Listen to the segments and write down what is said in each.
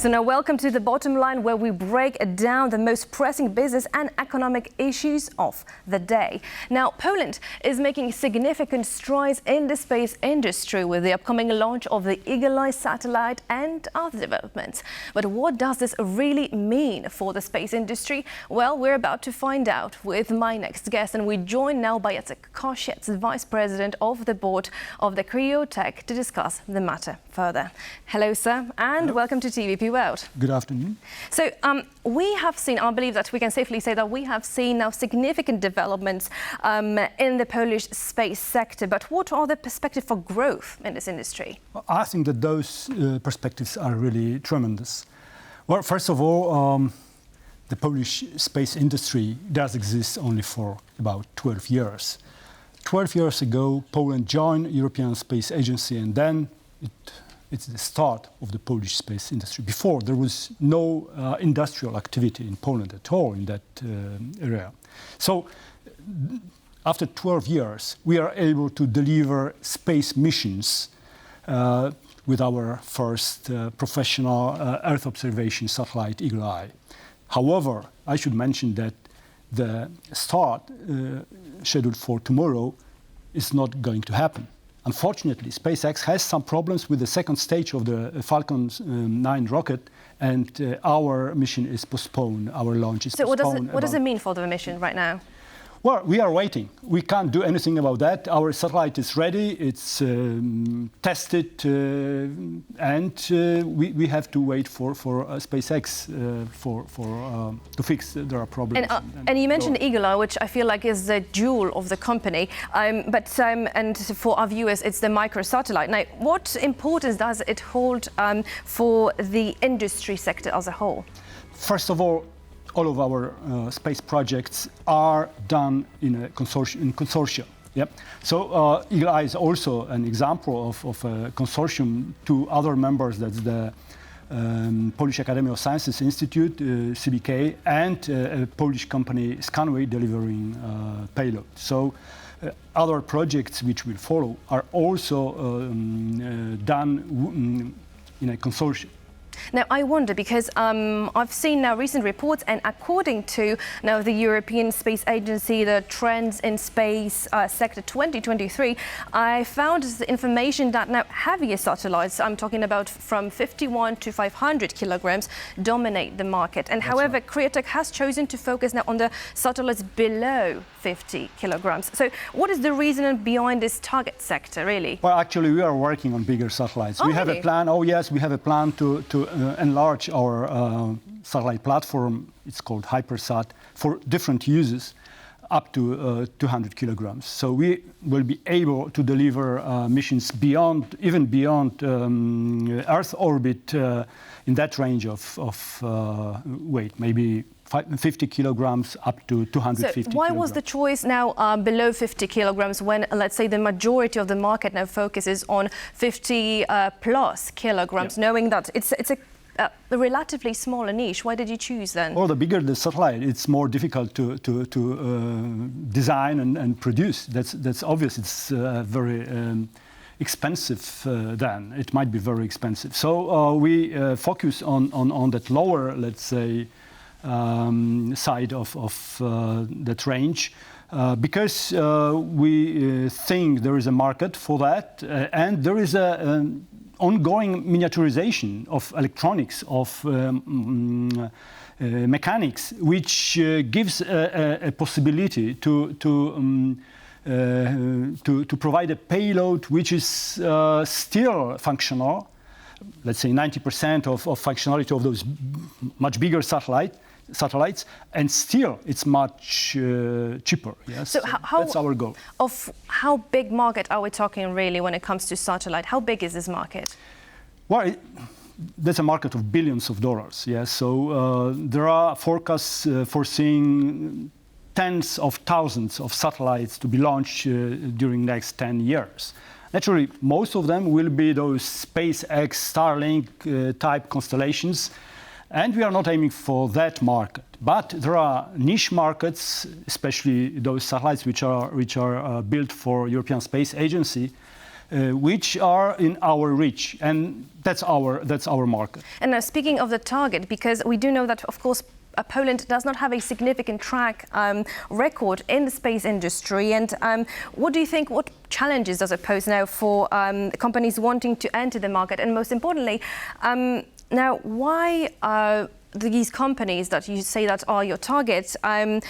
So now welcome to The Bottom Line, where we break down the most pressing business and economic issues of the day. Now, Poland is making significant strides in the space industry with the upcoming launch of the Eagle Eye satellite and other developments. But what does this really mean for the space industry? Well, we're about to find out with my next guest, and we're joined now by Jacek Kosiec, Vice President of the Board of the Creotech, to discuss the matter further. Hello, sir, and welcome to TVP World. Good afternoon. So we have seen, I believe that we can safely say that we have seen now significant developments in the Polish space sector. But what are the perspectives for growth in this industry? I think that those perspectives are really tremendous. Well, first of all, the Polish space industry does exist only for about 12 years. 12 years ago, Poland joined European Space Agency, and then it's the start of the Polish space industry. Before, there was no industrial activity in Poland at all in that area. So, after 12 years, we are able to deliver space missions with our first professional Earth observation satellite, Eagle Eye. However, I should mention that the start scheduled for tomorrow is not going to happen. Unfortunately, SpaceX has some problems with the second stage of the Falcon 9 rocket, and our mission is postponed. Our launch is postponed. So what does it mean for the mission right now? Well, we are waiting. We can't do anything about that. Our satellite is ready. It's tested, and we have to wait for SpaceX to fix their problems. And you mentioned Eagle Eye, which I feel like is the jewel of the company. And for our viewers, it's the microsatellite. Now, what importance does it hold for the industry sector as a whole? First of all of our space projects are done in a consortia. Yep. So Eagle Eye is also an example of a consortium. Two other members, that's the Polish Academy of Sciences Institute, CBK, and a Polish company, Scanway, delivering payload. So other projects which will follow are also done in a consortium. Now, I wonder, because I've seen now recent reports, and according to now the European Space Agency, the Trends in Space Sector 2023, I found the information that now heavier satellites, I'm talking about from 51 to 500 kilograms, dominate the market. And however, right, Creotech has chosen to focus now on the satellites below 50 kilograms. So what is the reason behind this target sector, really? Well, actually, we are working on bigger satellites. We have a plan. Oh, yes, we have a plan to enlarge our satellite platform. It's called HyperSat, for different uses up to 200 kilograms. So we will be able to deliver missions even beyond Earth orbit in that range of weight, maybe 50 kilograms up to 250 So why was the choice now below 50 kilograms when, let's say, the majority of the market now focuses on 50 plus kilograms, knowing that it's a relatively smaller niche? Why did you choose then? Well, the bigger the satellite, it's more difficult to design and produce. That's obvious. It's very expensive then. It might be very expensive. So we focus on that lower, let's say, side of that range, because we think there is a market for that, and there is an ongoing miniaturization of electronics, of mechanics, which gives a possibility to provide a payload which is still functional. Let's say 90% of functionality of those much bigger satellites, and still it's much cheaper. Yes, so that's our goal. Of how big market are we talking really when it comes to satellite? How big is this market? Well, that's a market of billions of dollars. Yes, so there are forecasts foreseeing tens of thousands of satellites to be launched during the next 10 years. Naturally, most of them will be those SpaceX, Starlink type constellations, and we are not aiming for that market. But there are niche markets, especially those satellites which are built for European Space Agency, which are in our reach, and that's our market. And now speaking of the target, because we do know that, of course, Poland does not have a significant track record in the space industry. And what do you think, what challenges does it pose now for companies wanting to enter the market? And most importantly, now why these companies that you say that are your targets,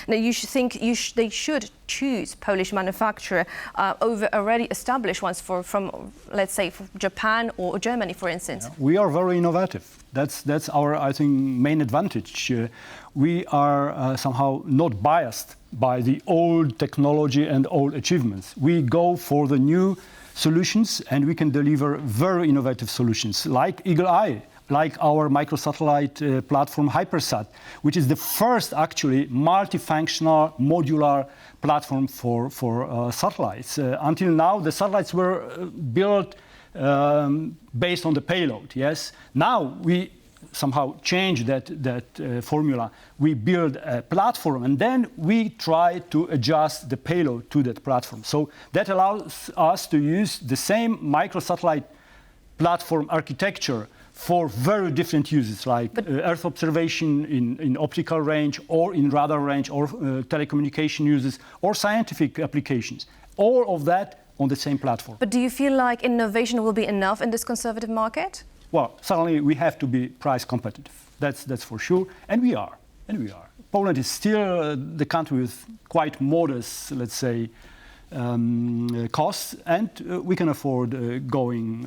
you should think they should choose Polish manufacturer over already established ones from, let's say, Japan or Germany, for instance? We are very innovative. That's our, I think, main advantage. We are somehow not biased by the old technology and old achievements. We go for the new solutions, and we can deliver very innovative solutions, like Eagle Eye, like our microsatellite platform HyperSat, which is the first actually multifunctional modular platform for satellites. Until now, the satellites were built based on the payload. Yes. Now we somehow change that formula. We build a platform, and then we try to adjust the payload to that platform. So that allows us to use the same microsatellite platform architecture for very different uses, like Earth observation in optical range, or in radar range, or telecommunication uses, or scientific applications. All of that on the same platform. But do you feel like innovation will be enough in this conservative market? Well, certainly we have to be price competitive. That's for sure, and we are. Poland is still the country with quite modest, let's say, costs, and we can afford going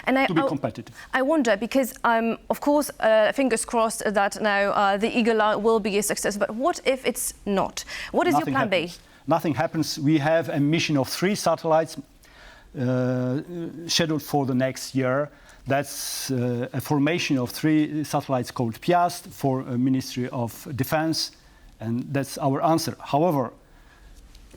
to be competitive. I wonder, because of course, fingers crossed that now the Eagle Eye will be a success, but what if it's not? What is your plan B? Nothing happens. We have a mission of 3 satellites scheduled for the next year. That's a formation of 3 satellites called Piast for Ministry of Defense, and that's our answer. However,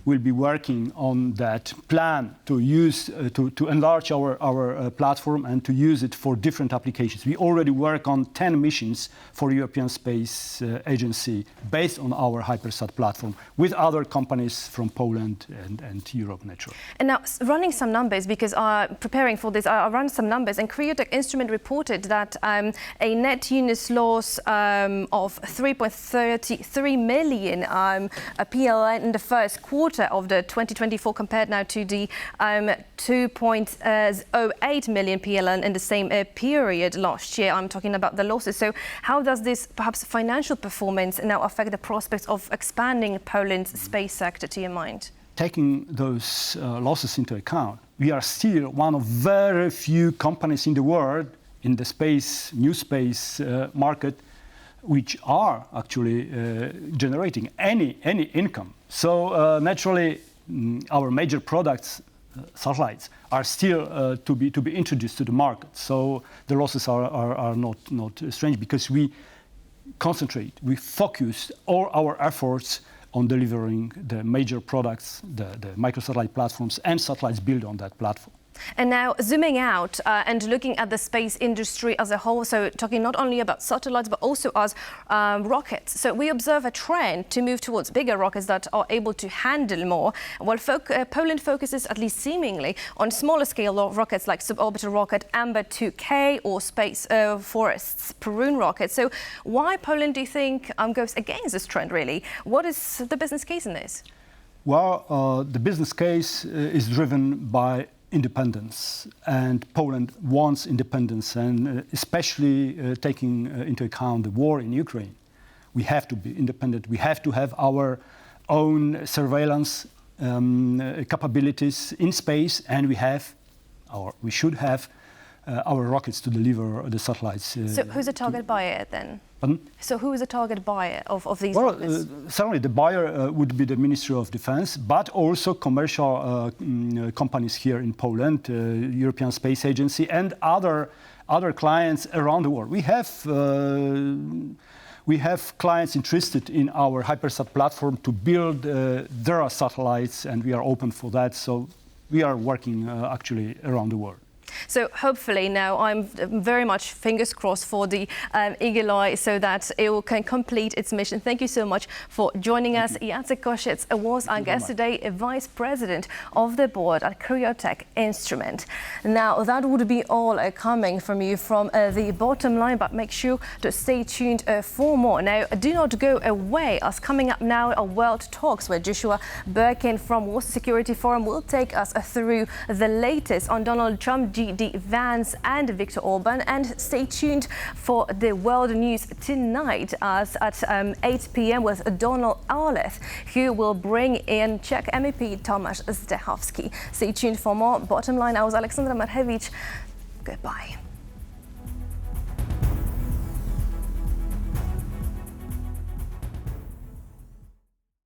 we'll be working on that plan to use to enlarge our platform and to use it for different applications. We already work on 10 missions for European Space Agency based on our HyperSat platform with other companies from Poland and Europe, naturally. And now, running some numbers, because preparing for this, I ran some numbers, and Creotech Instruments reported that a net unit loss of 3.33 million PLN in the first quarter of the 2024 compared now to the 2.08 million PLN in the same period last year. I'm talking about the losses. So how does this perhaps financial performance now affect the prospects of expanding Poland's space sector, to your mind? Taking those losses into account, we are still one of very few companies in the world in the new space market which are actually generating any income. So naturally, our major products, satellites, are still to be introduced to the market. So the losses are not strange, because we concentrate, we focus all our efforts on delivering the major products, the microsatellite platforms and satellites built on that platform. And now zooming out and looking at the space industry as a whole, so talking not only about satellites but also as rockets. So we observe a trend to move towards bigger rockets that are able to handle more, while Poland focuses, at least seemingly, on smaller scale rockets like suborbital rocket Amber 2K or Space Forest's Perun rocket. So why Poland, do you think, goes against this trend, really? What is the business case in this? Well, the business case is driven by independence, and Poland wants independence, and especially taking into account the war in Ukraine. We have to be independent. We have to have our own surveillance capabilities in space, and we should have our rockets to deliver the satellites. So who's the target buyer then? Pardon? So who is the target buyer of these? Well, certainly the buyer would be the Ministry of Defense, but also commercial companies here in Poland, European Space Agency, and other clients around the world. We have clients interested in our HyperSat platform to build their satellites, and we are open for that. So we are working actually around the world. So hopefully now I'm very much fingers crossed for the Eagle Eye so that it can complete its mission. Thank you so much for joining us. Jacek Kosiec was our guest today, a vice president of the board at Creotech Instruments. Now that would be all coming from you from the bottom line, but make sure to stay tuned for more. Now do not go away, as coming up now are World Talks, where Joshua Birkin from Warsaw Security Forum will take us through the latest on Donald Trump, J.D. Vance and Viktor Orban. And stay tuned for the world news tonight as at 8 p.m. with Donald Arleth, who will bring in Czech MEP Tomasz Zdechowski. Stay tuned for more. Bottom line, I was Aleksandra Marchewicz. Goodbye.